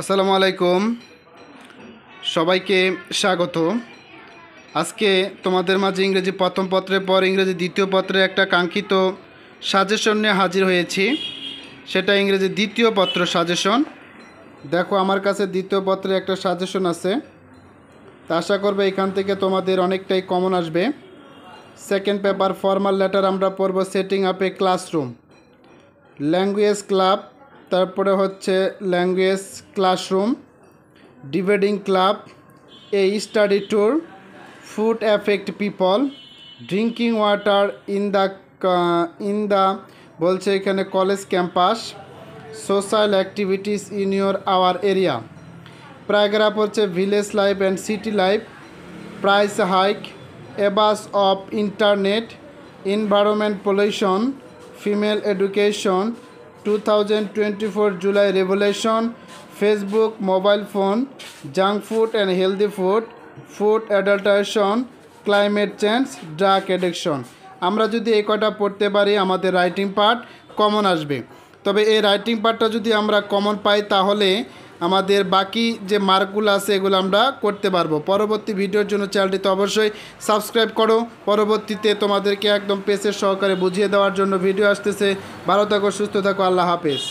আসসালামু আলাইকুম, সবাইকে স্বাগত। আজকে তোমাদের মাঝে ইংরেজি প্রথম পত্রের পর ইংরেজি দ্বিতীয় পত্রের একটা কাঙ্ক্ষিত সাজেশন নিয়ে হাজির হয়েছি। সেটা ইংরেজি দ্বিতীয় পত্র সাজেশন। দেখো, আমার কাছে দ্বিতীয় পত্রে একটা সাজেশন আছে, তা আশা করবে এখান থেকে তোমাদের অনেকটাই কমন আসবে। সেকেন্ড পেপার ফর্মাল লেটার আমরা পড়ব setting up a classroom, language club, তারপরে হচ্ছে language classroom, debating club, a study tour, food effect people, drinking water in the বলছে এখানে college campus, social activities in your our area. Paragraph হচ্ছে village life and city life, price hike, abuse of internet, environment pollution, female education, 2024 July revolution, Facebook mobile phone, junk food and healthy food, food adulteration, climate change, drug addiction. আমরা যদি এই কটা পড়তে পারি আমাদের writing part common আসবে। তবে এই রাইটিং পার্টটা যদি আমরা কমন পাই তাহলে আমাদের বাকি যে মার্কগুলো আছে এগুলো আমরা করতে পারবো। পরবর্তী ভিডিওর জন্য চ্যানেলটিতে অবশ্যই সাবস্ক্রাইব করো। পরবর্তীতে তোমাদেরকে একদম পেজের সহকারে বুঝিয়ে দেওয়ার জন্য ভিডিও আসতেছে। ভালো থাকো, সুস্থ থাকো, আল্লাহ হাফেজ।